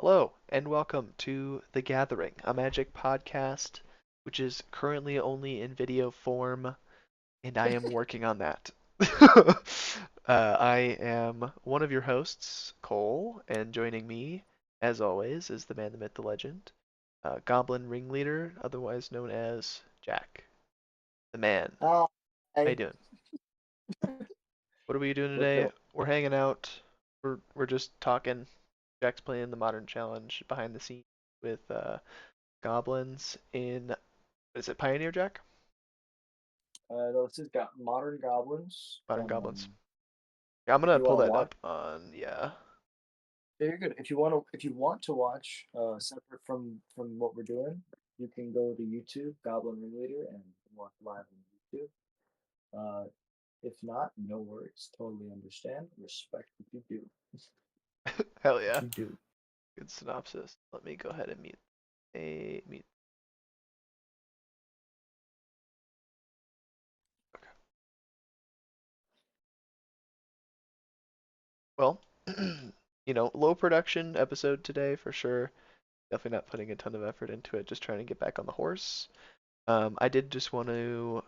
Hello, and welcome to The Gathering, a Magic podcast, which is currently only in video form, and I am working on that. I am one of your hosts, Cole, and joining me, as always, is the man, the myth, the legend, Goblin Ringleader, otherwise known as Jack, the man. Hi. How you doing? What are we doing We're today? chilling. We're hanging out. We're just talking. Jack's playing the Modern Challenge behind the scenes with Goblins in, is it Pioneer Jack? This has got modern goblins. Modern Goblins. Yeah, I'm If gonna you pull want to that watch, up on, yeah. yeah, you're good. If you want to watch, separate from what we're doing, you can go to YouTube, Goblin Ringleader, and watch live on YouTube. Uh, if not, no worries. Totally understand. Respect what you do. Hell What yeah. you do. Good synopsis. Let me go ahead and mute. Okay. Well, low production episode today for sure. Definitely not putting a ton of effort into it, just trying to get back on the horse. I did just want to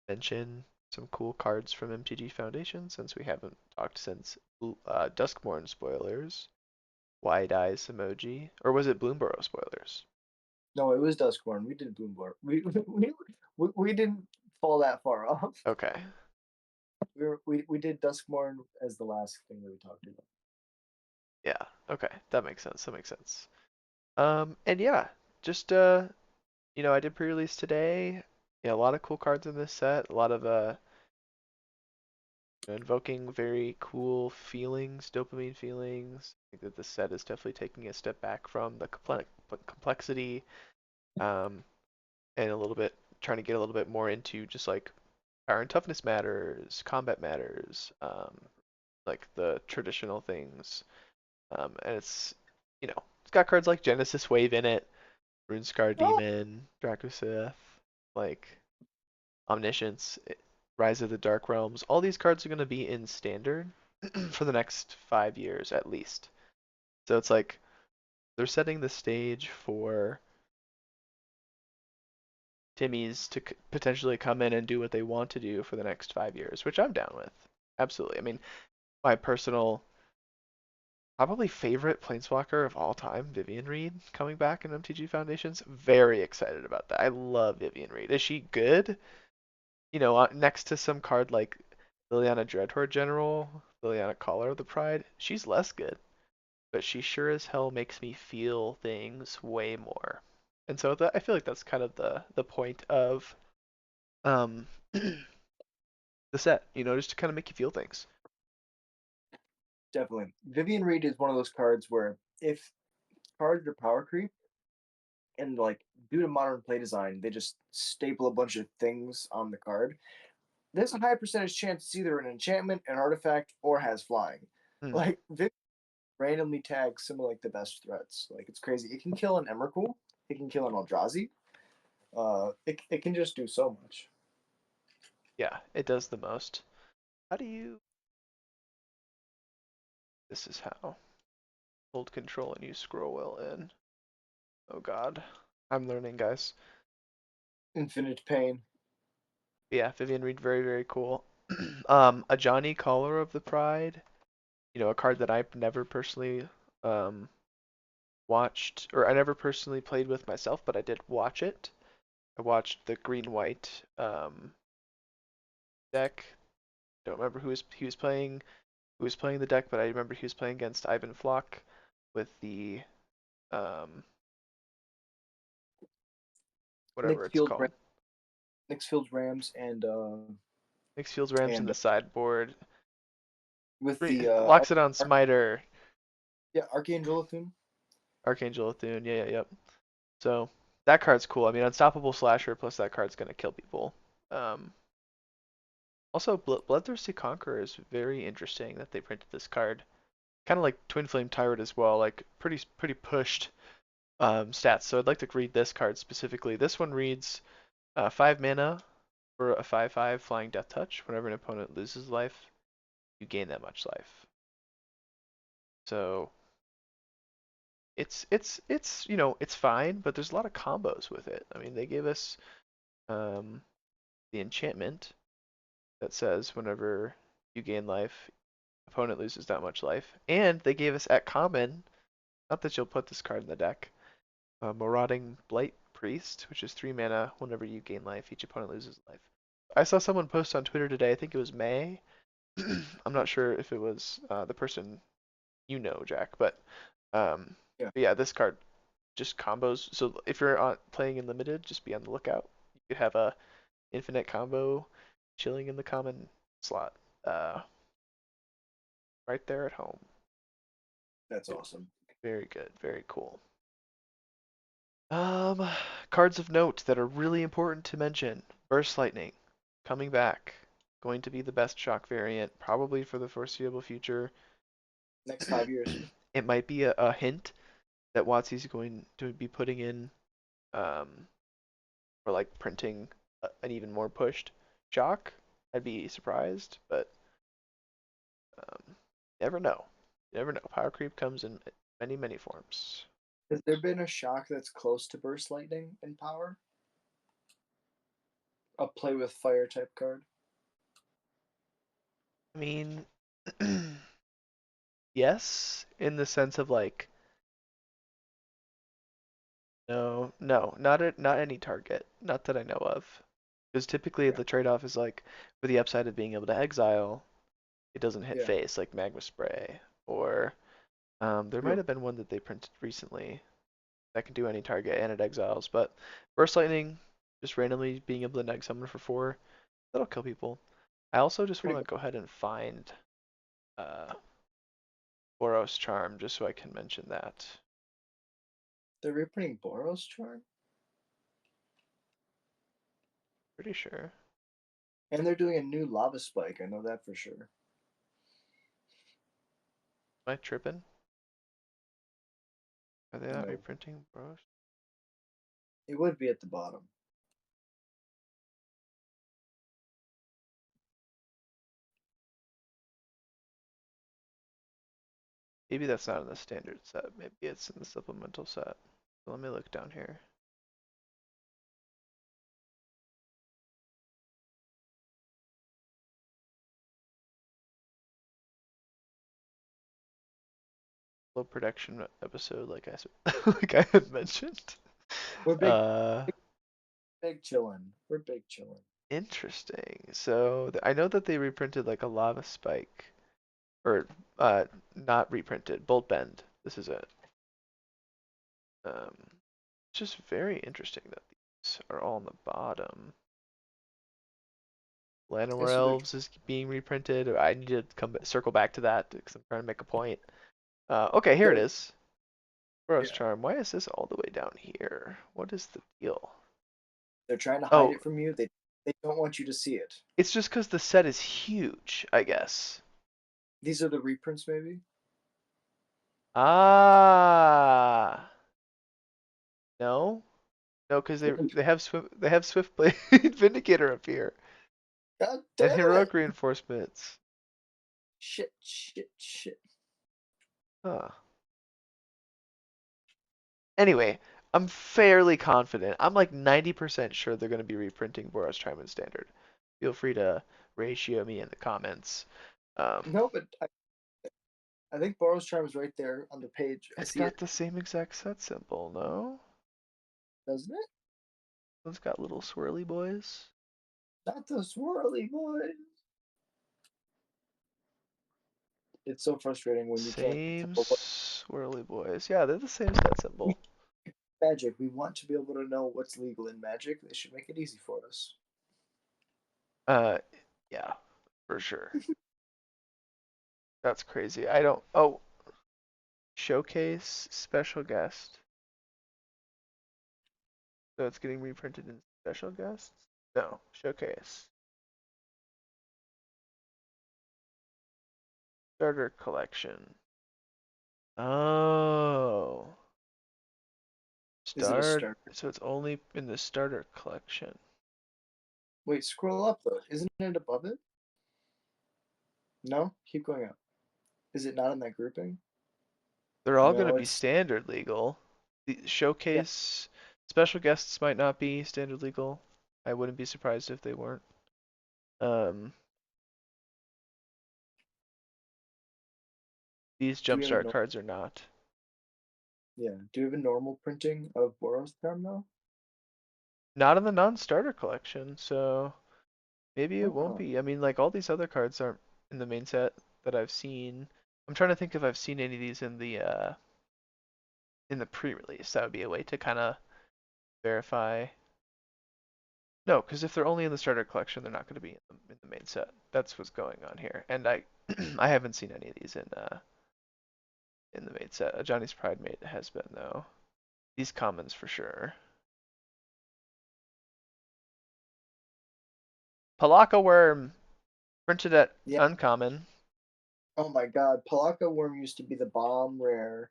mention some cool cards from MTG Foundation since we haven't talked since Duskmorn spoilers. Wide Eyes emoji. Or was it Bloomborough spoilers? No, it was Duskborn. We did Bloomborn. We didn't fall that far off. Okay. We did Duskborn as the last thing that we talked about. Yeah. Okay. That makes sense. That makes sense. And yeah, just I did pre-release today. Yeah, a lot of cool cards in this set. A lot of invoking very cool feelings, dopamine feelings. I think that this set is definitely taking a step back from the complexity, um, and a little bit trying to get a little bit more into just like power and toughness matters, combat matters, like the traditional things. And it's got cards like Genesis Wave in it, Runescar Oh, Demon, Dracosith, like Omniscience, Rise of the Dark Realms. All these cards are going to be in standard for the next 5 years at least. So it's like they're setting the stage for Timmy's to potentially come in and do what they want to do for the next 5 years, which I'm down with. Absolutely. I mean, my personal probably favorite Planeswalker of all time, Vivian Reed, coming back in MTG Foundations. Very excited about that. I love Vivian Reed. Is she good? Next to some card like Liliana Dreadhorde General, Liliana Caller of the Pride, she's less good, but she sure as hell makes me feel things way more. And so I feel like that's kind of the point of um the set, just to kind of make you feel things. definitely. Vivian Reed is one of those cards where if cards are power creep and like due to modern play design, they just staple a bunch of things on the card. There's a high percentage chance it's either an enchantment, an artifact, or has flying. Hmm. Like Vivian randomly tags some of like the best threats. Like it's crazy. It can kill an Emrakul. It can kill an Eldrazi. It can just do so much. Yeah, it does the most. How do you? This is how. Hold control and use scroll wheel in. Oh God, I'm learning, guys. Infinite pain. Yeah, Vivian Reed, very, very cool. A Johnny Caller of the Pride, a card that I've never personally um, watched, or I never personally played with myself, but I did watch it. I watched the green-white deck. Don't remember who was playing the deck, but I remember he was playing against Ivan Flock with the um, whatever Nick it's Fields, called. Nick Fields Rams, Mixed Fields Rams in and the sideboard. with the Locks it on Smiter, yeah, Archangel Athun. Archangel Athune. Yeah, yeah, yep. So that card's cool. I mean, Unstoppable Slasher plus that card's gonna kill people. Um, Also, Bloodthirsty Conqueror is very interesting that they printed this card. Kind of like Twin Flame Tyrant as well, like pretty pushed stats. So I'd like to read this card specifically. This one reads 5 mana for a 5/5 Flying Death Touch. Whenever an opponent loses life, you gain that much life. So it's it's fine, but there's a lot of combos with it. I mean, they gave us um the enchantment that says whenever you gain life, opponent loses that much life, and they gave us at common, not that you'll put this card in the deck, Marauding Blight Priest, which is 3 mana. Whenever you gain life, each opponent loses life. I saw someone post on Twitter today. I think it was May. I'm not sure if it was the person you know, Jack, um, Yeah, but yeah, this card just combos. So if you're playing in limited, just be on the lookout. You could have a infinite combo chilling in the common slot, uh, right there at home. that's awesome. Very good, very cool. Um, Cards of note that are really important to mention. Burst Lightning, coming back. Going to be the best shock variant, probably for the foreseeable future. Next 5 years. It might be a hint that WotC's going to be putting in, um, or like printing an even more pushed shock. I'd be surprised, but um, never know. Never know. Power creep comes in many, many forms. Has there been a shock that's close to burst lightning in power? A play with fire type card. I mean, yes, in the sense of like, no, no, not any target, not that I know of. Because typically Okay. the trade-off is like, for the upside of being able to exile, it doesn't hit Yeah. face like Magma Spray, or there might True. have been one that they printed recently that can do any target and it exiles. But Burst Lightning, just randomly being able to neg someone for 4, that'll kill people. I also just Pretty want to good. go ahead and find uh, Boros Charm just so I can mention that. They're reprinting Boros Charm, Pretty sure. and they're doing a new lava spike. I know that for sure. Am I tripping? Are they not No, reprinting Boros? it would be at the bottom. Maybe that's not in the standard set. Maybe it's in the supplemental set. So let me look down here. Low production episode, like like I had mentioned. We're big, Uh, big chillin'. We're big chillin'. Interesting. So I know that they reprinted like a lava spike, or not reprinted, Bolt Bend. This is it. Um, it's just very interesting that these are all on the bottom. Llanowar Yes, so they're Elves is being reprinted. I need to circle back to that because I'm trying to make a point. Okay, here it they're is. Boros yeah Charm. Why is this all the way down here? What is the deal? they're trying to hide Oh, it from you. They don't want you to see it. it's just because the set is huge, I guess. These are the reprints, maybe. Ah, no, no, because they have Swiftblade Vindicator up here God and damn it! heroic reinforcements. Shit! Shit! Shit! Huh. Anyway, I'm fairly confident. I'm like 90% sure they're going to be reprinting Boros Triman Standard. Feel free to ratio me in the comments. Um, No, but I think Boros Charm is right there on the page. I it's see it, got the same exact set symbol, no? doesn't it? It's got little swirly boys. Not the swirly boys. It's so frustrating when you can't Same tell what swirly boys. Yeah, they're the same set we symbol. Magic. We want to be able to know what's legal in Magic. They should make it easy for us. Uh, yeah, for sure. That's crazy. I don't. Oh, showcase special guest. So it's getting reprinted in special guests? No, showcase. Starter collection. Oh, Is it a start. start? So it's only in the starter collection. Wait, scroll up though. Isn't it above it? No, keep going up. Is it not in that grouping? They're You all going to know, be it's standard legal. The yeah, showcase special guests might not be standard legal. I wouldn't be surprised if they weren't. Um, these do we have a jumpstart cards are not. do we have a normal printing of Boros Term though? Not in the non-starter collection, so maybe it won't Oh, be. I mean, like all these other cards aren't in the main set that I've seen. I'm trying to think if I've seen any of these in the pre-release. That would be a way to kind of verify. No, because if they're only in the starter collection, they're not going to be in the main set. That's what's going on here. And I I haven't seen any of these in the main set. Johnny's Pride Mate has been though. These commons for sure. Palaka Worm printed at yeah. uncommon. Oh my God, Palaka Worm used to be the bomb rare.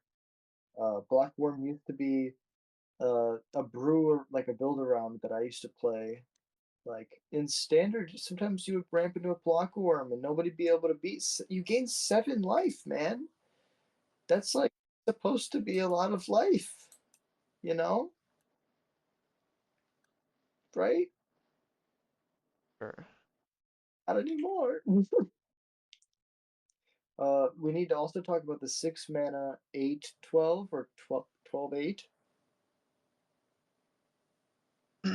Black Worm used to be a brewer, like a build around that I used to play. Like in standard, sometimes you would ramp into a Palaka Worm and nobody be able to beat. You gain 7 life, man. That's like supposed to be a lot of life, you know? Right? Sure. Not anymore. We need to also talk about the 6 mana 8/12 or 12/8.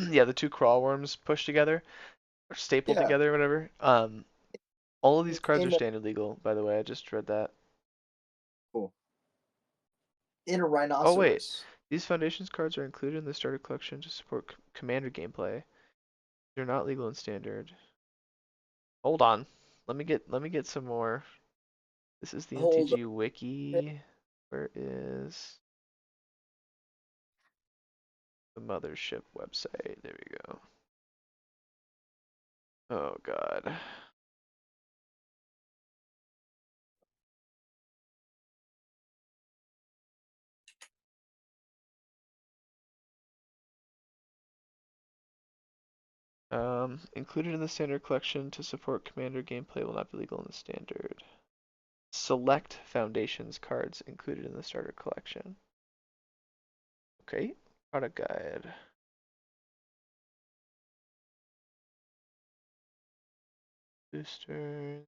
Yeah, the two crawl worms pushed together or stapled Yeah, together, whatever. All of these cards are in a standard legal, by the way. I just read that. cool. In a Oh wait, rhinoceros. these foundations cards are included in the starter collection to support commander gameplay. They're not legal in standard. Hold on. Let me get some more. This is the Hold MTG on. wiki. Where is the mothership website? There we go. Oh god. Included in the standard collection to support commander gameplay will not be legal in the standard. Select foundations cards included in the starter collection. Okay. Product guide. Booster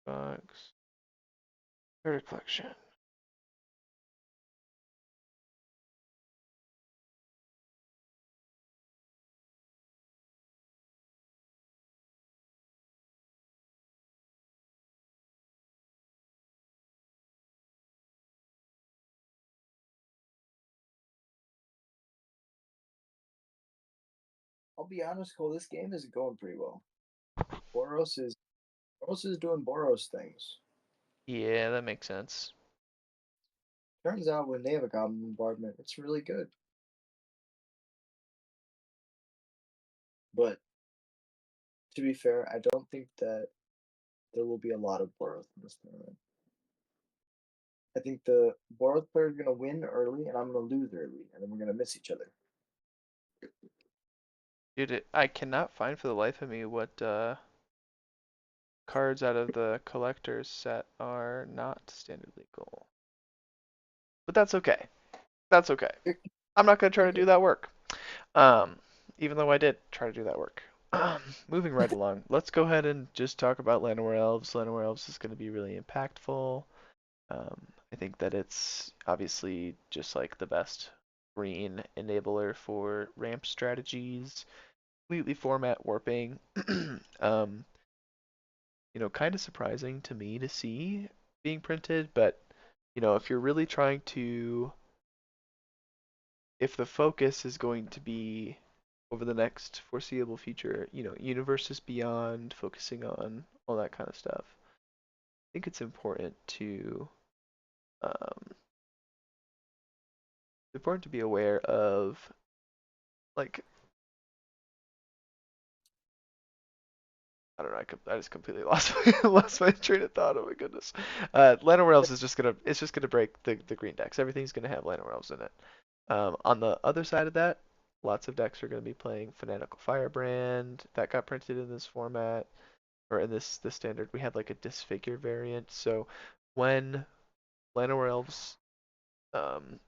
box. Starter collection. I'll be honest, Cole. This game isn't going pretty well. Boros is Boros is doing Boros things. Yeah, that makes sense. Turns out when they have a goblin bombardment, it's really good. But to be fair, I don't think that there will be a lot of Boros in this tournament. I think the Boros player is going to win early, and I'm going to lose early, and then we're going to miss each other. Dude, I cannot find for the life of me what cards out of the collector's set are not standard legal. But that's okay. That's okay. You're, I'm not gonna try you're to good. do that work. Um, even though I did try to do that work. Moving right along, let's go ahead and just talk about Llanowar Elves. Llanowar Elves is going to be really impactful. I think that it's obviously just like the best green enabler for ramp strategies, completely format warping. um, kind of surprising to me to see being printed, but if you're really trying to, if the focus is going to be over the next foreseeable future, universes beyond, focusing on all that kind of stuff, I think it's um, important to be aware of, like, I don't know, I just completely lost my train of thought. Oh my goodness. Llanowar Elves is just gonna break the green decks. Everything's gonna have Llanowar Elves in it. On the other side of that, lots of decks are gonna be playing Fanatical Firebrand that got printed in this format, or in this standard. We had like a disfigure variant. So when Llanowar Elves um,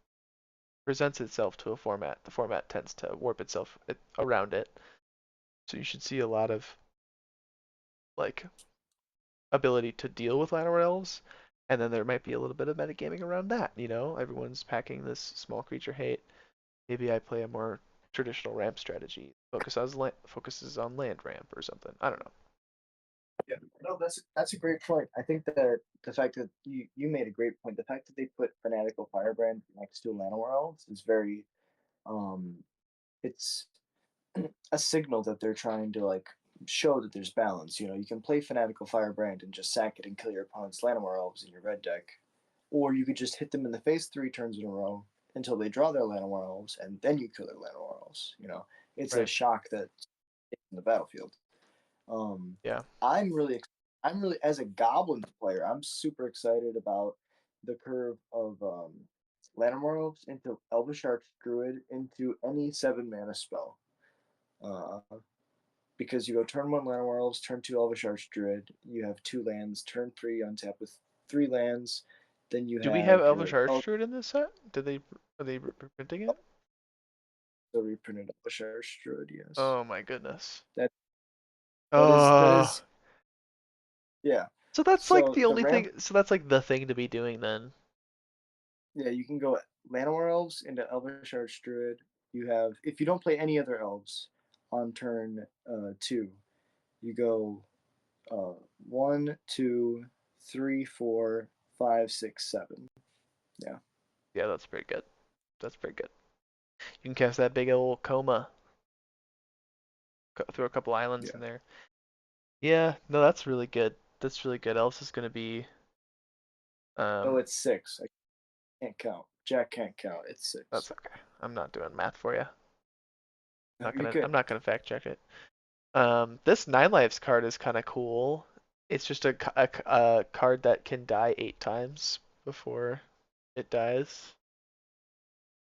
presents itself to a format, the format tends to warp itself around it. So you should see a lot of like ability to deal with Llanowar elves, and then there might be a little bit of metagaming around that. You know, everyone's packing this small creature hate. Maybe I play a more traditional ramp strategy, focuses on land ramp or something. I don't know. Yeah, no, that's a great point. I think that the fact that you made a great point. The fact that they put Fanatical Firebrand next to Llanowar Elves is very it's a signal that they're trying to like show that there's balance. You know, you can play Fanatical Firebrand and just sack it and kill your opponent's Llanowar Elves in your red deck, or you could just hit them in the face 3 turns in a row until they draw their Llanowar Elves, and then you kill their Llanowar Elves. You know, it's a Right. shock that in the battlefield. Um, Yeah. I'm really, I'm really as a Goblins player, I'm super excited about the curve of Llanowar Elves into Elvish Archdruid into any 7 mana spell. Uh, because you go turn 1 Llanowar Elves, turn 2 Elvish Archdruid, you have 2 lands, turn 3 untap with 3 lands, then you Do we have have Elvish your Archdruid in this set? Did they are they reprinting it? the reprinted Elvish Archdruid. Yes, Oh my goodness. that that Oh. is yeah. So that's like So the the only ramp, thing. So that's like the thing to be doing then. yeah, you can go Llanowar Elves into Elvish Archdruid. You have if you don't play any other elves on turn 2, you go uh, 1, 2, 3, 4, 5, 6, 7. Yeah, Yeah, that's pretty good. That's pretty good. You can cast that big old coma. Throw a couple islands in yeah. there. Yeah, no, that's really good. That's really good. Elves is gonna be Oh, um it's 6. I can't count. Jack can't count. It's that's 6. okay. I'm not doing math for you. No, you're good. I'm not gonna fact check it. This Nine Lives card is kind of cool. It's just a card that can die 8 times before it dies.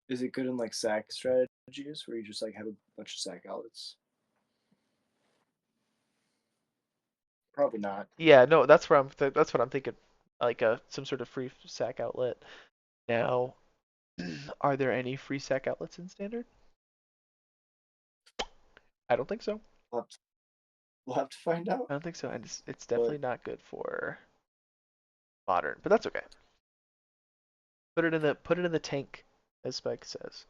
Is it good in like sack strategies where you just like have a bunch of sack outlets? Probably not. Yeah, no, that's what I'm thinking. Like some sort of free sack outlet. Now, are there any free sack outlets in standard? I don't think so. We'll have to, we'll have to find out. I don't think so, and it's But definitely not good for modern, but that's okay. Put it in the tank, as Spike says.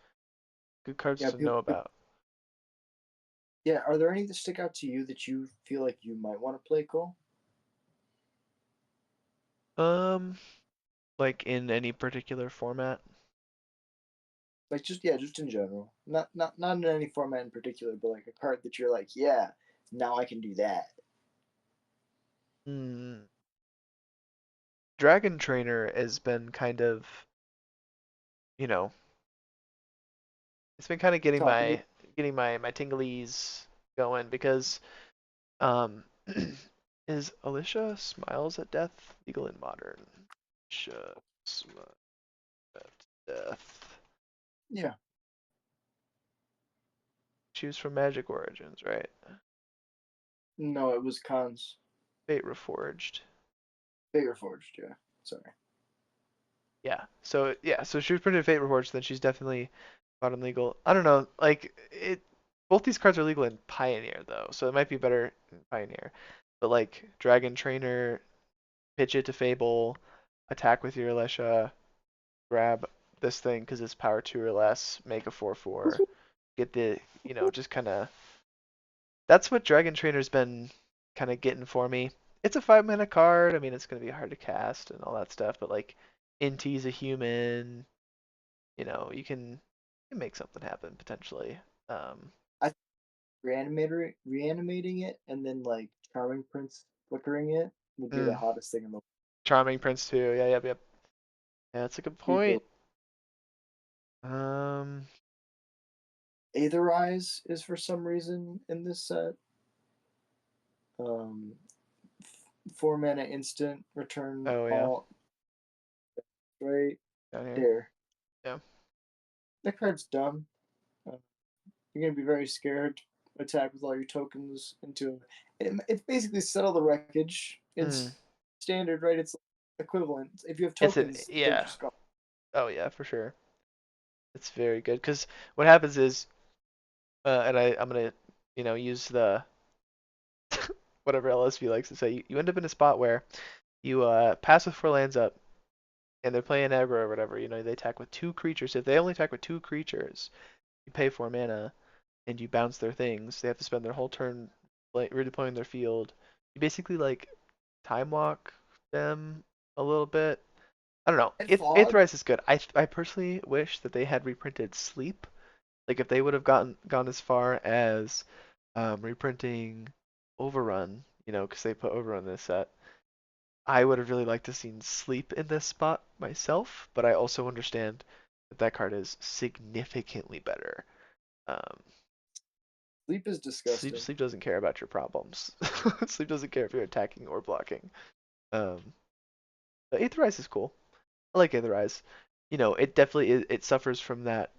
Good cards yeah, to know about. yeah. Are there any that stick out to you that you feel like you might want to play, Cole? Um, like in any particular format. Like just yeah, just in general. Not in any format in particular, but like a card that you're like, yeah, now I can do that. Hmm. Dragon Trainer has been kind of, you know, it's been kind of Talking to you. getting my tinglies going because um is Alicia Smiles at Death legal in modern? Alicia Smiles at Death. Yeah. She was from Magic Origins, right? No, it was cons. Fate Reforged. Bigger forged, yeah. Sorry. So she was printed in Fate Reforged, then she's definitely modern legal. I don't know, like it. Both these cards are legal in Pioneer though, so it might be better in Pioneer. But like Dragon Trainer, pitch it to Fable, attack with your Alicia, grab this thing because it's power 2 or less, make a 4/4, get the just kind of. That's what Dragon Trainer's been kind of getting for me. It's a 5 mana card. I mean, it's gonna be hard to cast and all that stuff, but like, Inti's a human. You can make something happen potentially. Um, I reanimating it and then like Charming Prince flickering it would be the mm, hottest thing in the world. Charming Prince too. Yeah, yep, yep. Yeah, that's a good You go point. Um, Aetherize is for some reason in this set. Um, 4 mana instant, return oh yeah, all right down here. there. Yeah. That card's dumb. Uh, you're gonna be very scared. Attack with all your tokens into it's basically settle the wreckage in Mm. standard, right? It's equivalent. If you have It's an tokens, they're yeah. just gone. Oh yeah, for sure. It's very good because what happens is, and I'm gonna, use the whatever LSV likes to say. You end up in a spot where you pass with 4 lands up, and they're playing aggro or whatever. They attack with 2 creatures. If they only attack with 2 creatures, you pay 4 mana and you bounce their things. They have to spend their whole turn redeploying their field. You basically like time walk them a little bit. I don't know. And fog. Aetherized is good. I personally wish that they had reprinted Sleep. Like if they would have gone as far as reprinting Overrun, because they put Overrun in this set. I would have really liked to seen Sleep in this spot myself, but I also understand that that card is significantly better. Um, Sleep is Sleep disgusting. Sleep doesn't care about your problems. Sleep doesn't care if you're attacking or blocking. Um, but Aetherize is cool. I like Aetherize. It definitely it suffers from that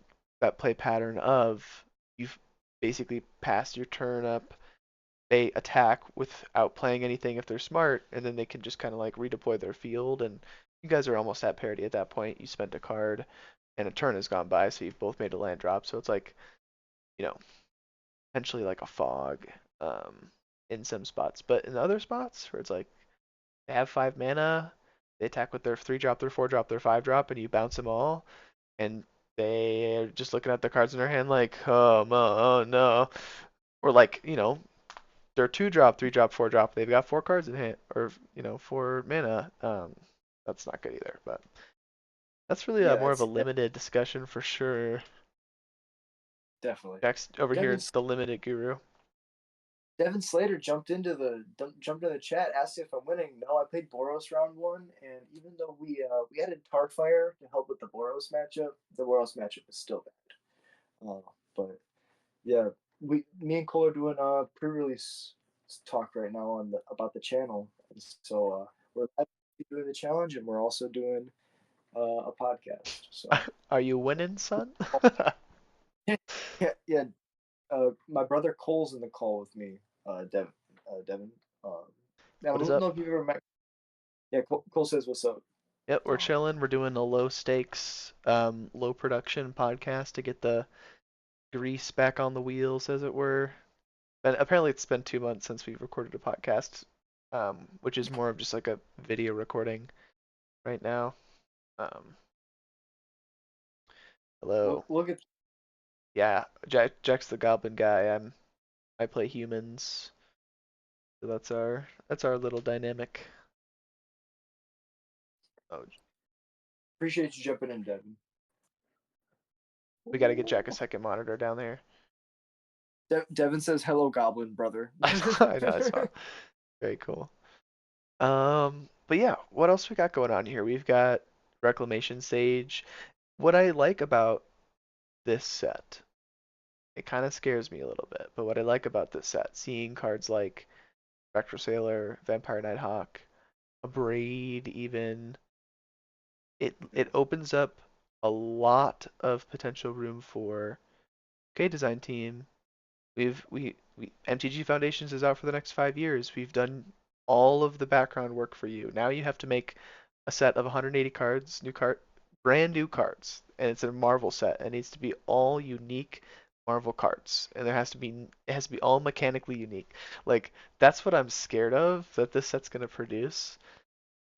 play pattern of you've basically passed your turn up. They attack without playing anything if they're smart, and then they can just kind of like redeploy their field. And you guys are almost at parity at that point. You spent a card, and a turn has gone by, so you've both made a land drop. So it's like, you know, potentially like a fog um, in some spots. But in other spots where it's like they have 5 mana, they attack with their 3 drop, their 4 drop, their 5 drop, and you bounce them all, and they're just looking at the cards in their hand like, oh no. Or like, they're 2 drop, 3 drop, 4 drop. They've got 4 cards in hand, or 4 mana. That's not good either. But that's really Yeah, more of a it's limited discussion for sure. definitely. Jack's over Devin here, the limited guru. Devin Slater jumped in the chat, asked if I'm winning. No, I played Boros round one, and even though we added Tarfire to help with the Boros matchup is still bad. But yeah, me and Cole are doing pre-release talk right now on the about the channel, and so we're doing the challenge, and we're also doing a podcast. So Are you winning, son? yeah, yeah. My brother Cole's in the call with me. Devin. Um, I What is don't know up? if you've ever met. Yeah, Cole says what's up. Yep, we're Um, chilling. We're doing a low stakes, low production podcast to get the grease back on the wheels, as it were. And apparently, it's been 2 months since we've recorded a podcast, which is more of just like a video recording right now. Um, hello. look at Yeah, Jack's the goblin guy. I play humans. So that's our little dynamic. Oh, appreciate you jumping in, Devin. we got to get Jack a Ooh. second monitor down there. Devin says hello, Goblin brother. I know. Very cool. But yeah, what else we got going on here? We've got Reclamation Sage. What I like about this set, it kind of scares me a little bit, but what I like about this set, seeing cards like Spectral Sailor, Vampire Nighthawk, a Braid even, it opens up a lot of potential room for okay design team. We MTG Foundations is out for the next 5 years. We've done all of the background work for you. Now you have to make a set of 180 cards, brand new cards, and it's a Marvel set. It needs to be all unique Marvel cards, and it has to be all mechanically unique. Like that's what I'm scared of that this set's gonna produce.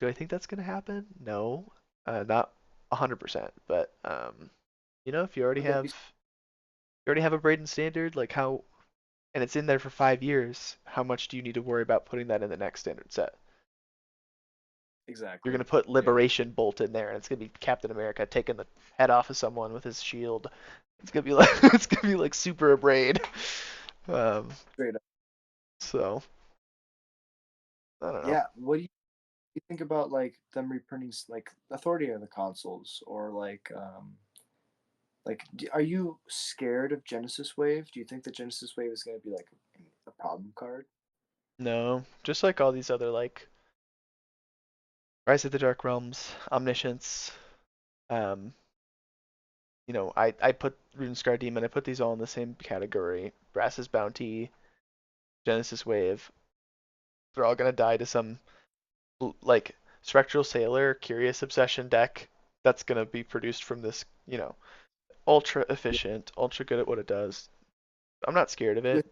Do I think that's gonna happen? No, not 100%. But if Would that be you already have a Braden standard, like how and it's in there for 5 years, how much do you need to worry about putting that in the next standard set? You're exactly? gonna put Yeah, Liberation Bolt in there, and it's gonna be Captain America taking the head off of someone with his shield. It's gonna be like it's gonna be like super abrade. Um, straight up. so I don't know. Yeah, what do you think about like them reprinting like Authority of the Consoles or like are you scared of Genesis Wave? Do you think that Genesis Wave is going to be like a problem card? No, just like all these other like Rise of the Dark Realms, Omniscience. Um, I put Runescar Demon. I put these all in the same category. Brass's Bounty, Genesis Wave. They're all gonna die to some like Spectral Sailor, Curious Obsession deck that's gonna be produced from this, ultra Yeah, efficient, ultra good at what it does. I'm not scared of it. with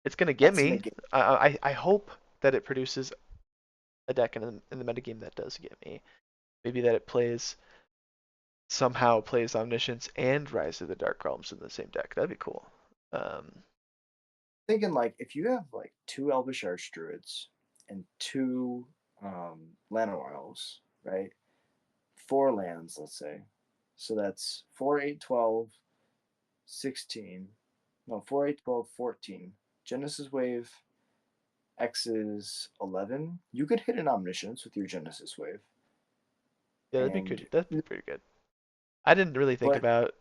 It's gonna get that's me. negate. I hope that it produces a deck in the metagame that does get me. Maybe that it somehow plays Omniscience and Rise of the Dark Realms in the same deck. That'd be cool. Um, Thinking like if you have like two Elvish Archdruids and two Llanowar Elves, right? 4 lands, let's say. So that's 4, 8, 12, 16. No, 4, 8, 12, 14. Genesis Wave X is 11. You could hit an Omniscience with your Genesis Wave. yeah, that'd be And, good. That'd be pretty good. I didn't really think but about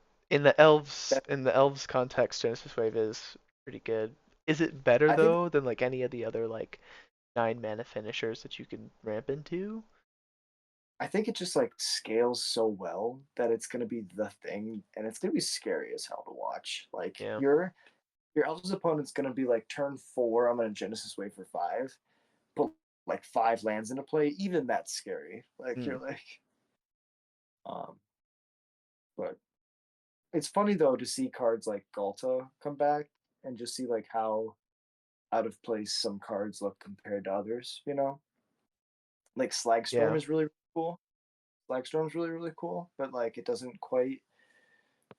that, in the elves context. Genesis Wave is pretty good. Is it better I think though than like any of the other like 9 mana finishers that you can ramp into? I think it just like scales so well that it's gonna be the thing, and it's gonna be scary as hell to watch. Like Yeah, your Elves opponent's gonna be like turn 4, I'm gonna Genesis Wave for 5, but like 5 lands into play, even that's scary. Like mm, you're like, um, but it's funny though to see cards like Galta come back and just see like how out of place some cards look compared to others. Like Slagstorm yeah, is really cool. Slagstorm's really cool, but like it doesn't quite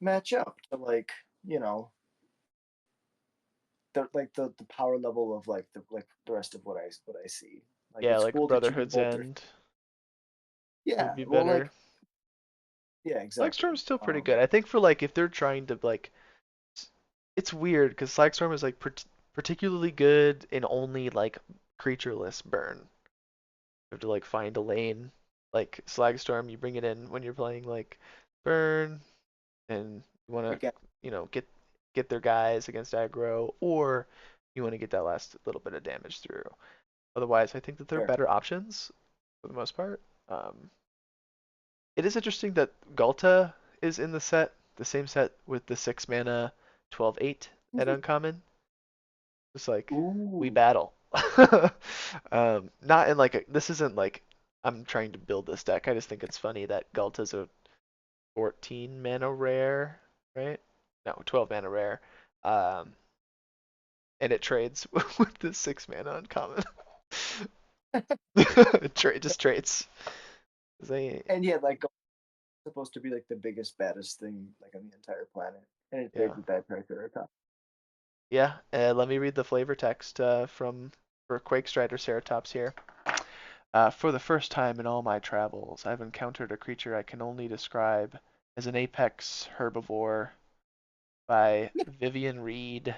match up to like you know the power level of like the rest of what I see. Like yeah. it's Like cool that you can Brotherhood's bolt their End would yeah. be Well, better. like yeah, exactly. Slagstorm's still pretty good. I think for like if they're trying to like, it's weird because Slagstorm is like particularly good in only like creatureless burn. You have to like find a lane. Like Slagstorm, you bring it in when you're playing like burn, and you want to, Again, get their guys against aggro, or you want to get that last little bit of damage through. Otherwise, I think that they're fair. better options for the most part. It is interesting that Galta is in the same set with the 6 mana 12/8 at uncommon. It's like we Ooh, battle. Not in like this isn't like I'm trying to build this deck. I just think it's funny that Galta's a 14 mana rare, right? No, 12 mana rare. Um, and it trades with the 6 mana uncommon. It just trades. They, and yeah, like supposed to be like the biggest baddest thing like on the entire planet, and it yeah. trades with that character. Yeah, let me read the flavor text for Quake Strider Ceratops here. For the first time in all my travels, I've encountered a creature I can only describe as an apex herbivore by Vivian Reed.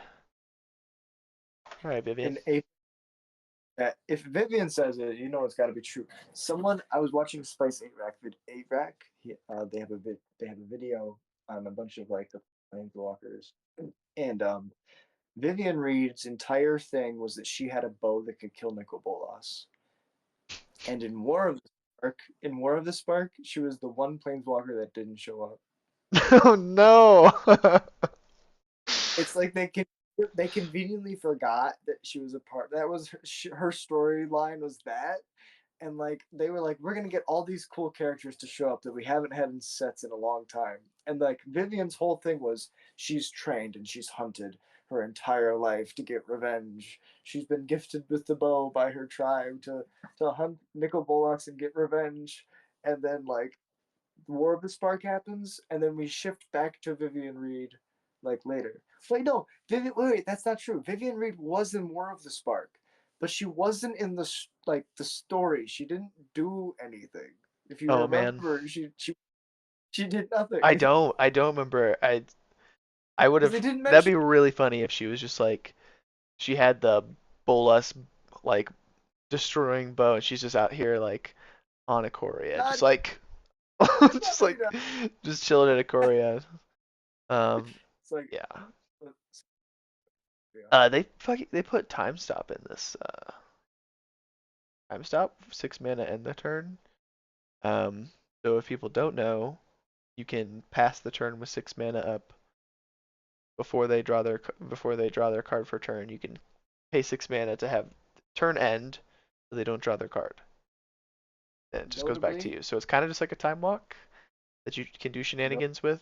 All right, Vivian. And if Vivian says it, you know it's got to be true. Someone I was watching Spice 8 Rack 8 Rack. They have a video on a bunch of like the planeswalkers, and Vivian Reed's entire thing was that she had a bow that could kill Nicol Bolas. And in War of the Spark, she was the one planeswalker that didn't show up. Oh no! It's like they conveniently forgot that she was a part. That was her storyline was that, and like they were like, we're gonna get all these cool characters to show up that we haven't had in sets in a long time. And like Vivian's whole thing was she's trained and she's hunted her entire life to get revenge. She's been gifted with the bow by her tribe to hunt Nicol Bolas and get revenge. And then like War of the Spark happens, and then we shift back to Vivian Reed like later. Wait, no, wait, that's not true. Vivian Reed was in War of the Spark, but she wasn't in the story. She didn't do anything. If you Oh man, remember, she did nothing I don't remember. I would because they have. didn't That'd mention. be really funny if she was just like she had the Bolas like destroying bow, and she's just out here like on Ikoria, Not, just like not just like like that. just chilling at Ikoria. Um, It's like, yeah. yeah. They put time stop in this. Time stop 6 mana end the turn. Um, so if people don't know, you can pass the turn with 6 mana up before they draw their card for turn. You can pay 6 mana to have turn end, so they don't draw their card. And it just goes back to Notably, you. So it's kind of just like a time walk. that you can do Yep, shenanigans with.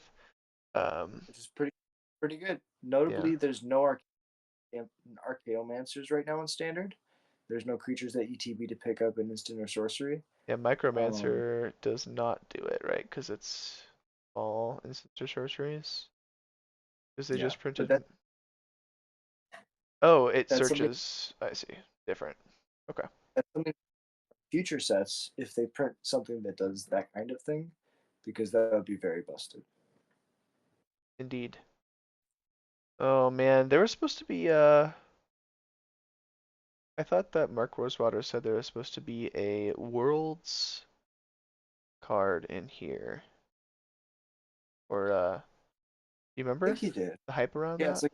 Um, which is pretty good. yeah, Notably, there's no Archaeomancers right now in standard. There's no creatures that ETB to pick up an instant or sorcery. yeah. Um, Micromancer does not do it, right? Because it's all instants or sorceries. Because they yeah, just but printed. Oh, it that's something searches. I see. Different. Okay. that's something future sets if they print something that does that kind of thing, because that would be very busted. Indeed. Oh man, there was supposed to be I thought that Mark Rosewater said there was supposed to be a Worlds card in here. Or you I think remember he did. the hype around Yeah, it's that? like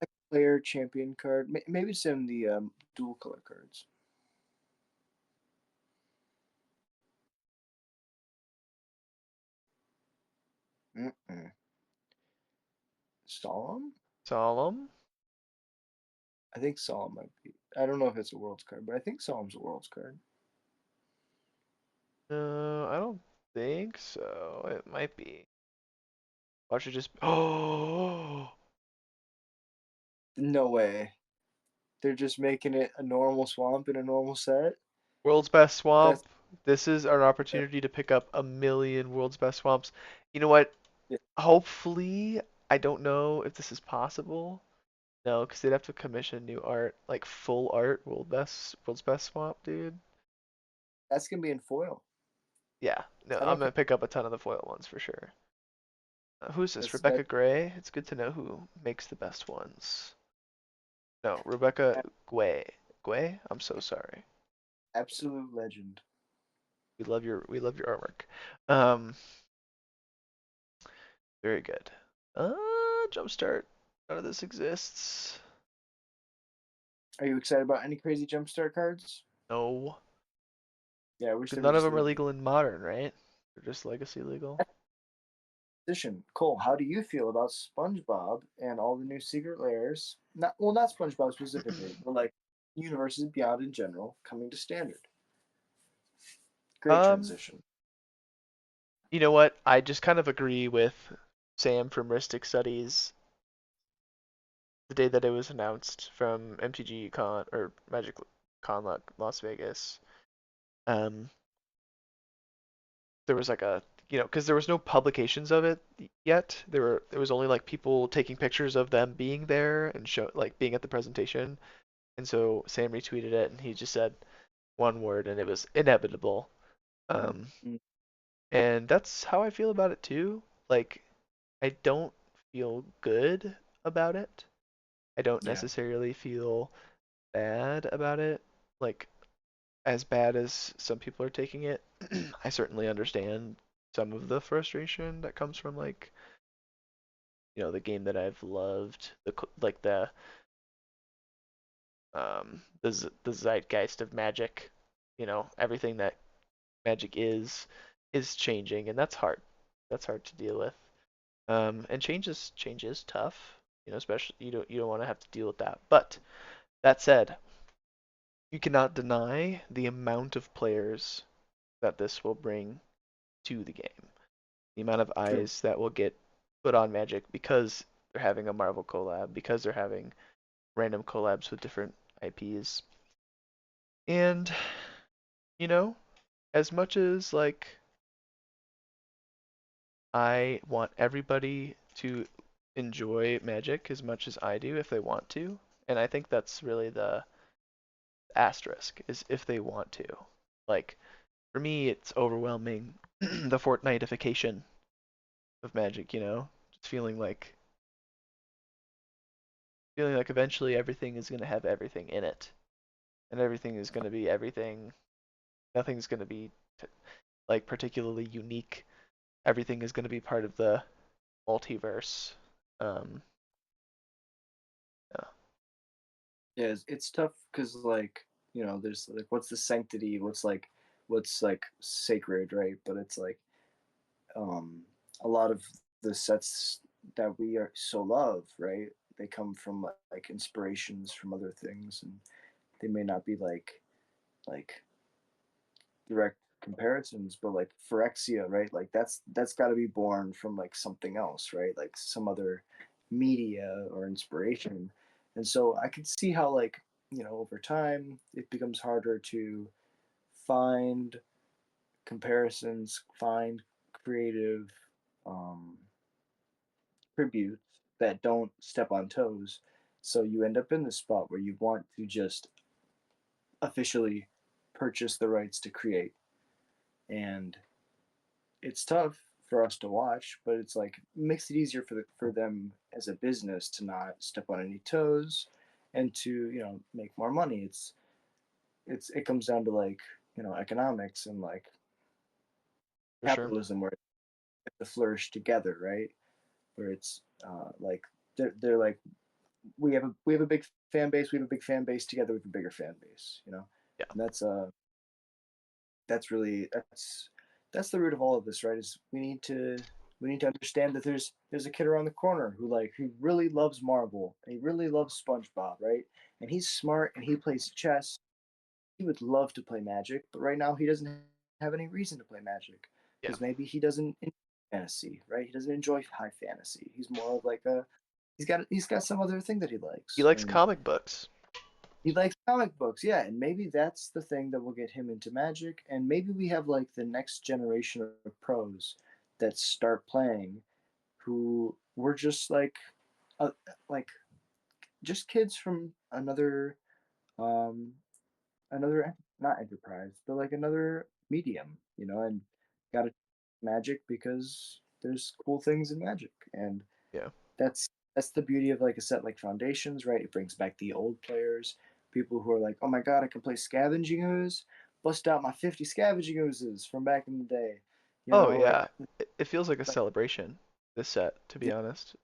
a player champion card. Maybe it's in the dual color cards. Mm-mm. Solemn? Solemn? I think Solemn might be. I don't know if it's a world's card, but I think Solemn's a world's card. No, I don't think so. It might be. Watch it just. Oh, No way. They're just making it a normal swamp in a normal set. World's Best Swamp. That's This is our that, opportunity to pick up a million World's Best Swamps. You know what? yeah, Hopefully, I don't know if this is possible. No, because they'd have to commission new art, like full art, World's Best Swamp, dude. that's gonna be in foil. Yeah, no, I I'm don't gonna think pick up a ton of the foil ones for sure. Who's this? that's that Rebecca Gray? It's good to know who makes the best ones. No, Rebecca Guay. Guay? I'm so sorry. absolute legend. We love your artwork. Very good. Jumpstart. None of this exists. Are you excited about any crazy jumpstart cards? No, Yeah, I wish because they were none of just them are legal. legal in modern, right? They're just legacy legal. Position. Cole, how do you feel about SpongeBob and all the new secret layers? Not SpongeBob specifically, but like universes beyond in general coming to standard. Great Um, transition. you know what? I just kind of agree with Sam from Ristic Studies the day that it was announced from MTG Con or Magic Con Las Vegas. Um, there was like a because there was no publications of it yet. There was only like people taking pictures of them being there and show like being at the presentation. And so Sam retweeted it and he just said one word and it was inevitable. Um, Mm, and that's how I feel about it too. Like I don't feel good about it. I don't yeah, necessarily feel bad about it. Like as bad as some people are taking it, I certainly understand some of the frustration that comes from like, the game that I've loved, like the zeitgeist of Magic, everything that Magic is changing, and that's hard. That's hard to deal with. And change is tough, especially you don't want to have to deal with that. But that said, you cannot deny the amount of players that this will bring to the game. The amount of true. eyes that will get put on Magic because they're having a Marvel collab, because they're having random collabs with different IPs. And, you know, as much as like I want everybody to enjoy Magic as much as I do if they want to, and I think that's really the asterisk is if they want to. Like for me it's overwhelming the Fortniteification of Magic, just feeling like eventually everything is going to have everything in it, and everything is going to be everything. Nothing's going to be like particularly unique. Everything is going to be part of the multiverse. Um, yeah. Yeah, it's tough because there's like what's the sanctity, what's like sacred, right? But it's like um a lot of the sets that we are so love, right? They come from like inspirations from other things, and they may not be like direct comparisons, but like Phyrexia, right? Like that's got to be born from like something else, right? Like some other media or inspiration. And so I could see how like, over time it becomes harder to find comparisons, find creative um, tributes that don't step on toes. So you end up in the spot where you want to just officially purchase the rights to create. And it's tough for us to watch, but it's like makes it easier for them as a business to not step on any toes and to, make more money. It comes down to like, economics and like For sure. capitalism where it's to flourish together, right? Where it's like they're like we have a big fan base, we have a big fan base together with a bigger fan base, Yeah. and that's really that's the root of all of this, right? Is we need to understand that there's a kid around the corner who really loves Marvel and he really loves SpongeBob, right? And he's smart and he plays chess. He would love to play Magic, but right now he doesn't have any reason to play Magic Yeah. because maybe he doesn't enjoy fantasy, right? He doesn't enjoy high fantasy. He's more of like a he's got some other thing that he He likes, likes and comic books. he likes comic books, yeah, and maybe that's the thing that will get him into Magic, and maybe we have like the next generation of pros that start playing who were just uh, like just kids from um another not enterprise, but like another medium, and got a Magic because there's cool things in Magic, and Yeah. that's the beauty of like a set like Foundations, right? It brings back the old players, people who are like, oh my god, I can play Scavenging Ooze, bust out my 50 Scavenging Oozes from back in the day, Oh like yeah. It feels like a like celebration, this set, to be yeah, honest.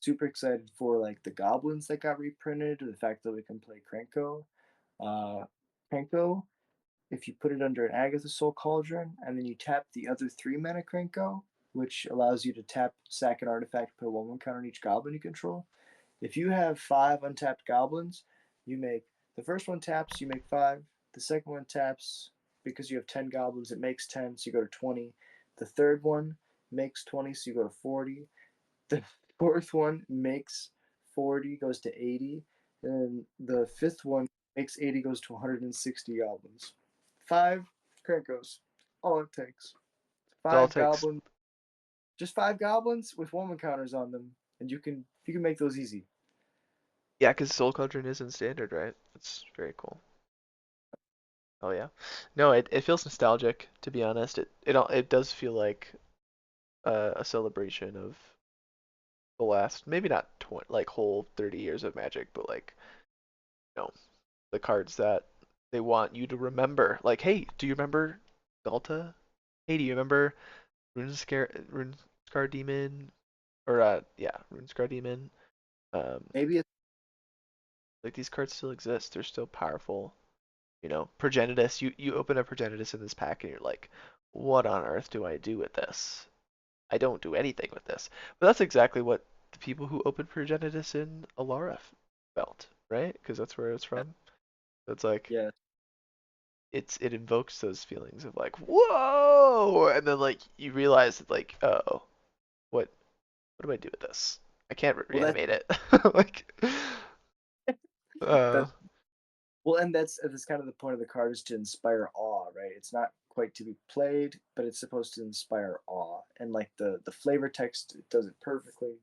super excited for like the Goblins that got reprinted, or the fact that we can play Krenko. Uh, Krenko, if you put it under an Agatha Soul Cauldron and then you tap the other 3 mana Krenko, which allows you to tap, sack an artifact, put a 1/1 counter on each goblin you control. If you have 5 untapped goblins, you make the first one taps, you make 5. The second one taps because you have 10 goblins, it makes 10, so you go to 20. The third one makes 20, so you go to 40. The fourth one makes 40, goes to 80. And the fifth one makes 80, goes to 160 goblins. 5 Krankos. All it takes. It all Five takes. goblins. Just 5 goblins with woman counters on them. And you can make those easy. Yeah, because Soul Cauldron is in standard, right? That's very cool. Oh yeah. No, it feels nostalgic, to be honest. It does feel like a celebration of the last, maybe not 20, like whole 30 years of Magic, but like, you know, the cards that they want you to remember. Like, hey, do you remember Delta? Hey, do you remember Runescar Demon? Or yeah, Runescar Demon. Um, Maybe it's like these cards still exist. They're still powerful. Progenitus. You open a Progenitus in this pack and you're like, what on earth do I do with this? I don't do anything with this. But that's exactly what the people who opened Progenitus in Alara felt, right? Because that's where it's from. So it's like yeah. it invokes those feelings of like, whoa, and then like you realize that like, oh, what do I do with this? I can't Well, reanimate it. Like, uh, that well, and that's kind of the point of the card, is to inspire awe, right? It's not quite to be played, but it's supposed to inspire awe, and like the flavor text does it perfectly.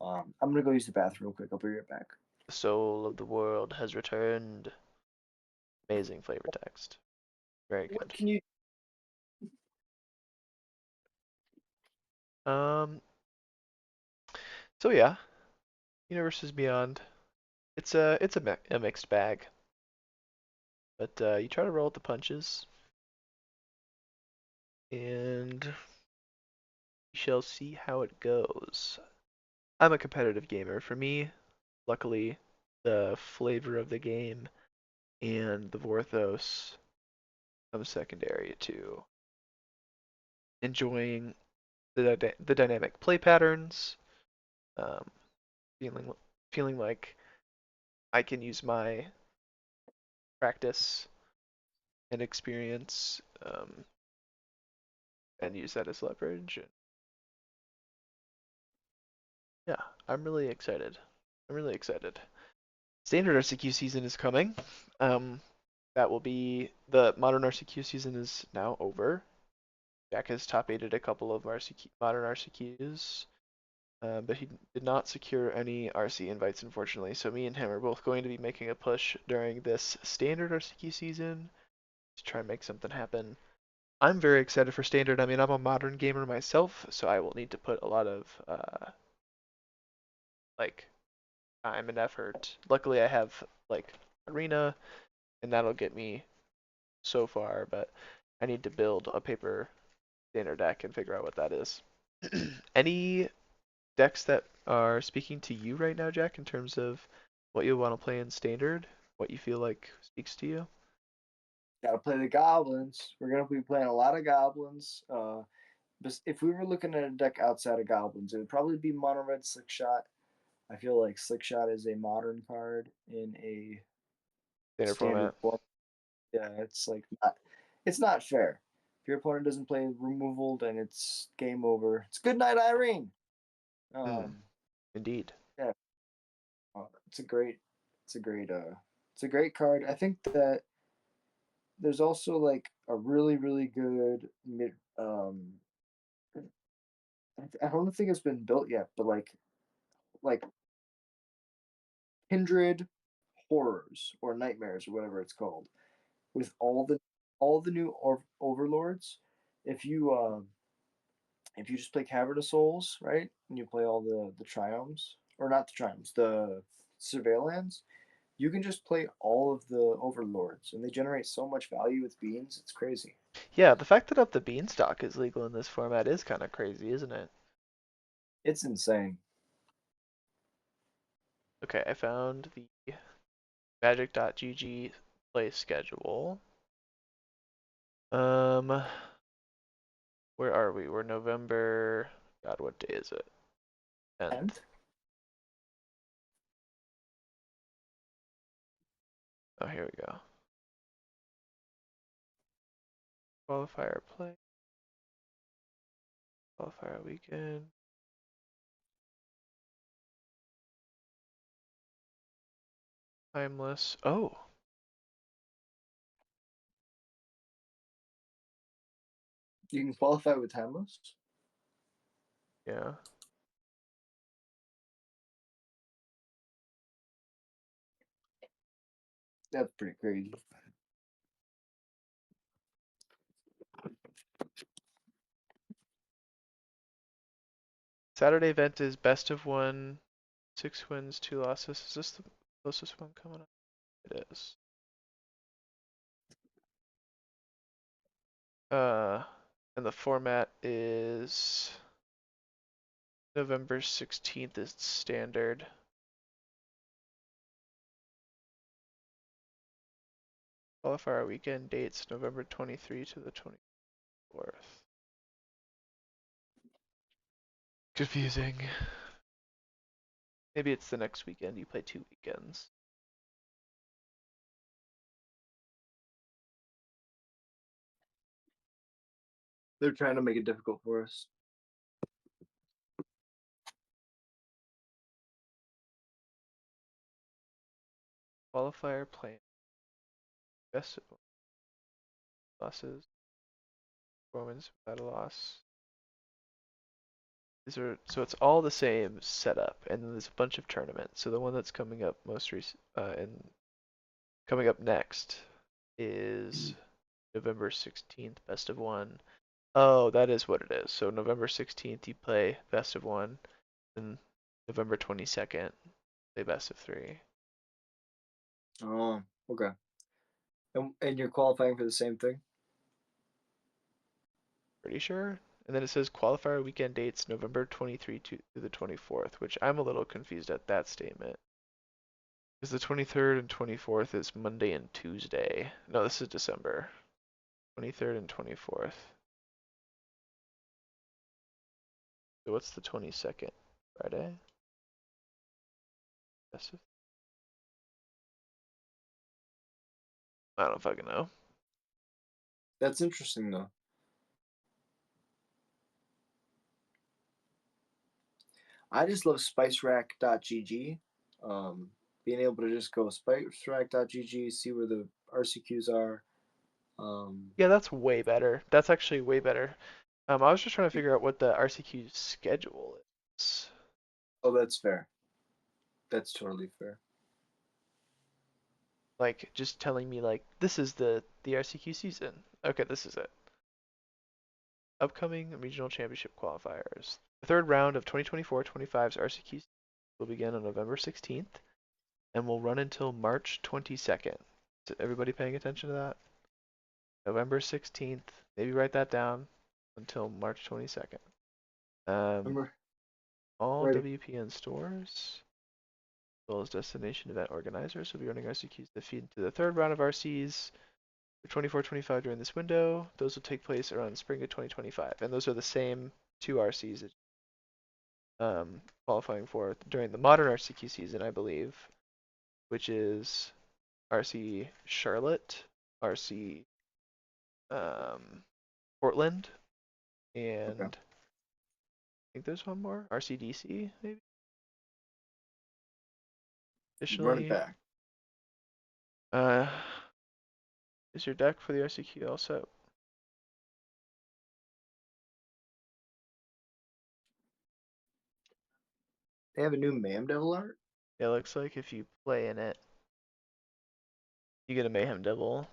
I'm gonna go use the bathroom real quick. I'll be right back. the soul of the world has returned. Amazing flavor text. Very What good. can you? Um, so yeah, Universes Beyond. It's a mixed bag, but you try to roll with the punches, and we shall see how it goes. I'm a competitive gamer. For me, luckily, the flavor of the game and the Vorthos come secondary to enjoying the dynamic play patterns, um, feeling feeling like I can use my practice and experience, and use that as leverage. Yeah, I'm really excited. I'm really excited. Standard RCQ season is coming. Um, that will be the modern RCQ season is now over. Jack has top aided a couple of modern RCQs, but he did not secure any RC invites, unfortunately. So me and him are both going to be making a push during this standard RCQ season to try and make something happen. I'm very excited for standard. I mean, I'm a modern gamer myself, so I will need to put a lot of like time and effort. Luckily, I have like arena, and that'll get me so far, but I need to build a paper standard deck and figure out what that is. Any decks that are speaking to you right now, Jack, in terms of what you want to play in standard, what you feel like speaks to you? Gotta play the goblins. We're gonna be playing a lot of goblins. But if we were looking at a deck outside of goblins, it would probably be mono red slick shot. I feel like slick shot is a modern card in a Standard standard format. form. Yeah, it's not fair. If your opponent doesn't play removal, then it's game over. It's good night, Irene. Hmm, Um, indeed. yeah, it's a great, it's a great, it's a great card. I think that there's also like a really good mid. I don't think it's been built yet, but like Kindred Horrors or Nightmares or whatever it's called, with all the new overlords. If you if you just play Cavern of Souls, right, and you play all the triomes, or not the triomes, the surveillance, you can just play all of the overlords, and they generate so much value with beans. It's crazy. Yeah, the fact that up the beanstalk is legal in this format is kind of crazy, isn't it? It's insane. Okay, I found the magic.gg play schedule. Um, where are we? We're November. God, what day is it? 10th. And Oh, here we go. Qualifier play. Qualifier weekend. Timeless. Oh, you can qualify with Timeless. yeah. That's pretty crazy. Saturday event is best of one, 6 wins, 2 losses. Is this the closest one coming up? It is. Uh, and the format is November 16th is standard. Qualifier weekend dates November 23 to the 24th. Confusing. Maybe it's the next weekend. You play 2 weekends. They're trying to make it difficult for us. Qualifier plan. Best of losses. 4 wins without a loss. These are so it's all the same setup, and then there's a bunch of tournaments. So the one that's coming up most recent and coming up next is November 16th, best of one. Oh, that is what it is. So November 16th you play best of one, and November 22nd play best of three. Oh, okay. And you're qualifying for the same thing? Pretty sure. And then it says qualifier weekend dates November 23 to the 24th, which I'm a little confused at that statement. Because the 23rd and 24th is Monday and Tuesday. No, this is December. 23rd and 24th. So what's the 22nd? Friday? I don't fucking know. That's interesting though. I just love spicerack.gg. Being able to just go spicerack.gg, see where the RCQs are. Um, Yeah, that's way better. That's actually way better. I was just trying to figure out what the RCQ schedule is. oh, that's fair. That's totally fair. Like just telling me like this is the RCQ season. Okay, this is it. Upcoming regional championship qualifiers. The third round of 2024-25's RCQ will begin on November 16th and will run until March 22nd. Is everybody paying attention to that? November 16th. Maybe write that down until March 22nd. Um, I'm all ready. WPN stores, as well as destination event organizers, will be running RCQs to feed into the third round of RCs for 24-25 during this window. Those will take place around spring of 2025, and those are the same two RCs qualifying for during the modern RCQ season, I believe, which is RC Charlotte, RC Portland, Okay. and I think there's one more, RCDC maybe. Run it Additionally, back. uh, is your deck for the RCQ all set? They have a new Mam Devil art. It looks like if you play in it, you get a Mayhem Devil.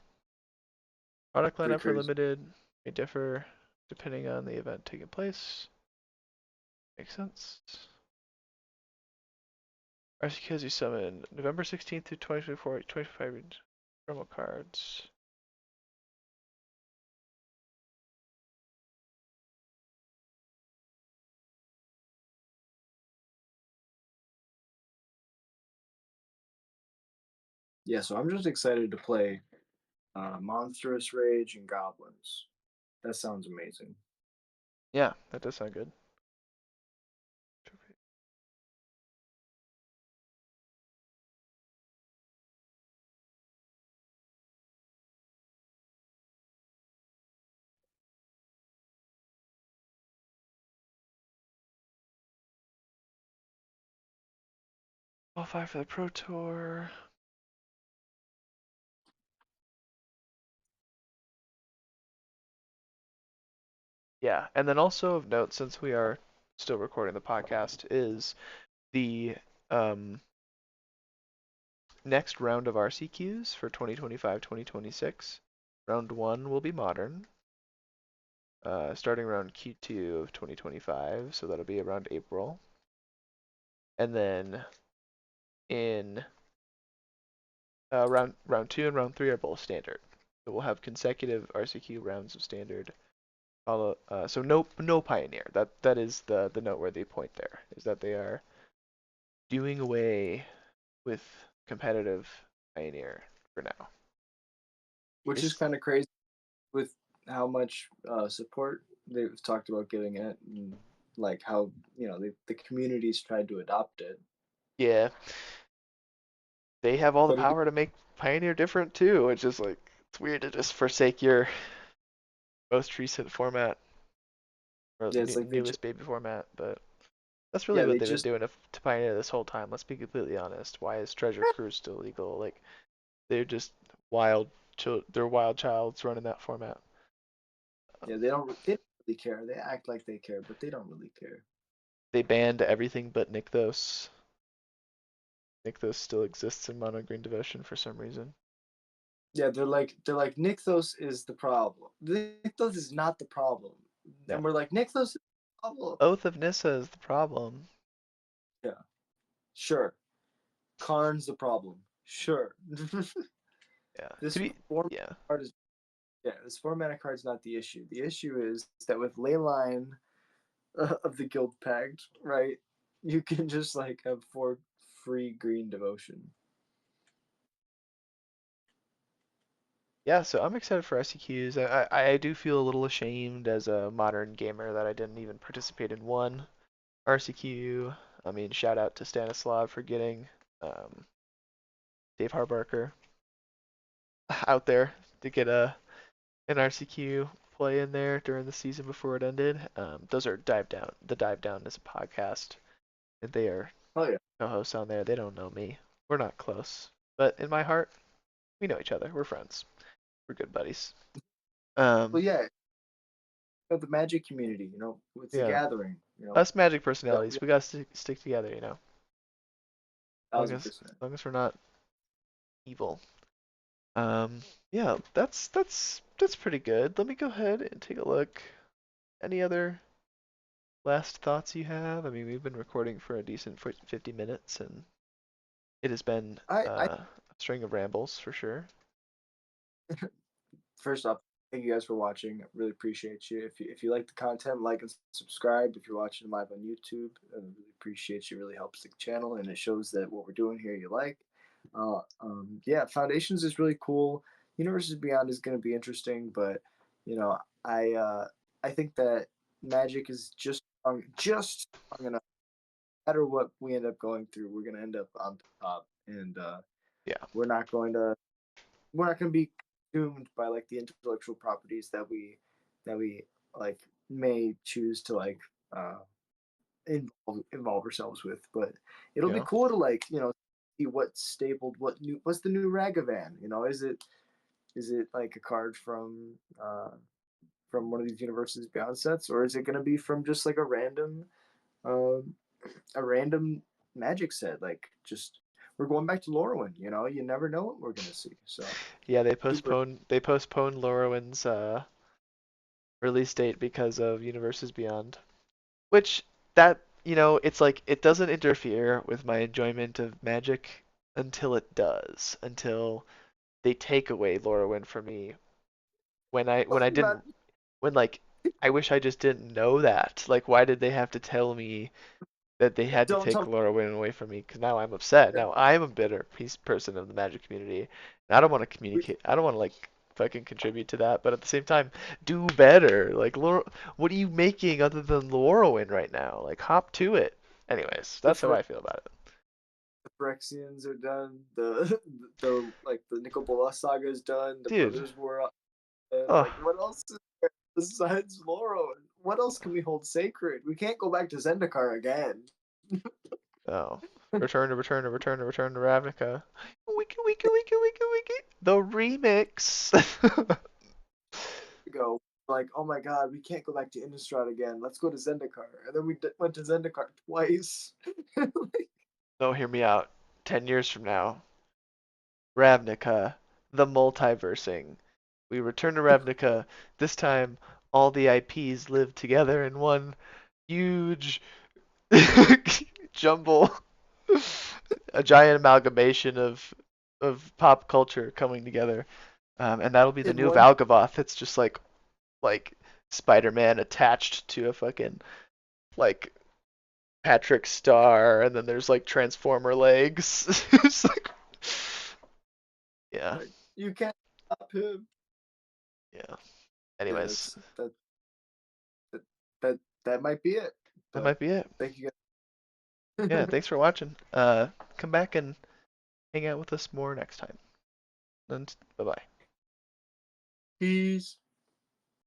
Product Pretty lineup for crazy. limited may differ depending on the event taking place. Makes sense. RCQs you summon November 16th through 2024, 25 promo cards. Yeah, so I'm just excited to play Monstrous Rage and Goblins. That sounds amazing. Yeah, that does sound good. Qualify for the Pro Tour. Yeah, and then also of note, since we are still recording the podcast, is the next round of RCQs for 2025-2026. Round 1 will be modern, starting around Q2 of 2025, so that'll be around April. And then in round 2 and round 3 are both standard. So we'll have consecutive RCQ rounds of standard. So no Pioneer. That is the noteworthy point there, is that they are doing away with competitive Pioneer for now. Which is It's, kind of crazy with how much support they've talked about giving it, and like how the communities tried to adopt it. yeah, they have all the But it, power to make Pioneer different too. It's just like it's weird to just forsake your most recent format or yeah, it's like they just newest baby format, but that's really yeah what they they've been just doing to Pioneer this whole time. Let's be completely honest. Why is Treasure Cruise still legal? Like they're just wild, they're wild childs running that format. yeah Um, they don't really care. They act like they care, but they don't really care. they banned everything but Nykthos. Nykthos still exists in Mono Green Devotion for some reason. Yeah, they're like Nykthos is the problem. Nykthos is not the problem, No, and we're like Nykthos is the problem. Oath of Nissa is the problem. Yeah, sure. Karn's the problem. Sure. Yeah, to this be format yeah. card is yeah. This format card is not the issue. The issue is that with Leyline of the Guild Pact, right? You can just like have 4 free green devotion. Yeah, so I'm excited for SEQs. I do feel a little ashamed as a modern gamer that I didn't even participate in one RCQ. I mean, shout out to Stanislav for getting um, Dave Harbarker out there to get a and RCQ play in there during the season before it ended. Those are Dive Down. The Dive Down is a podcast, and they are Oh yeah. co-hosts on there. They don't know me. We're not close, but in my heart, we know each other. We're friends. We're good buddies. Well, Um, yeah, the Magic community, it's a yeah, gathering, us Magic we personalities, we gotta stick together, thousand as percent. long as we're not evil. Um, yeah, that's pretty good. Let me go ahead and take a look. Any other last thoughts you have? I mean, we've been recording for a decent 50 minutes, and it has been I a string of rambles for sure. First off, thank you guys for watching. I really appreciate you. If you like the content, like and subscribe. If you're watching live on YouTube, I really appreciate you. It really helps the channel and it shows that what we're doing here you like. Yeah, Foundations is really cool. Universes Beyond is going to be interesting, but you know, I uh, I think that Magic is just strong enough. No matter what we end up going through, we're going to end up on top, and Yeah, we're not going to we're not going to be consumed by like the intellectual properties that we like may choose to like uh involve ourselves with, but it'll be yeah, cool to like see what's stapled, what's the new Ragavan. Is it like a card from one of these Universes Beyond sets, or is it going to be from just like um a random Magic set? Like, just we're going back to Lorwyn. You never know what we're going to see. So yeah. super. They postponed Lorwyn's release date because of Universes Beyond, which that it's like it doesn't interfere with my enjoyment of Magic until it does, until they take away Lorwyn from me when I Not, didn't when like I wish I just didn't know that. Like, why did they have to tell me that they had to don't take tell. Lorwyn away from me? Because now I'm upset. Now I'm a bitter person of the Magic community, and I don't want to We, communicate. I don't want to like fucking contribute to that. But at the same time, do better. Like, what are you making other than Lorwyn right now? Like, hop to it. Anyways, the that's how I feel about it. Phyrexians are done. The like the Nicol saga is done. The Dude, Brothers War done. oh, Like, what else is there besides Loro? What else can we hold sacred? We can't go back to Zendikar again. oh. Return to Ravnica. Wiki wiki wiki wiki wiki. The remix. Go like, oh my god, we can't go back to Innistrad again. Let's go to Zendikar, and then we went to Zendikar twice. No, hear me out. 10 years from now, Ravnica, the multiversing. We return to Ravnica. This time, all the IPs live together in one huge jumble, a giant amalgamation of pop culture coming together. And that'll be the In new one, Valgavoth. It's just like Spider-Man attached to a fucking like Patrick Star, and then there's like Transformer legs. It's like, yeah, like, you can't stop him. yeah. Yeah, Anyways, that might be it. that But might be it. thank you Yeah, guys. thanks for watching. Come back and hang out with us more next time. And bye bye. Peace.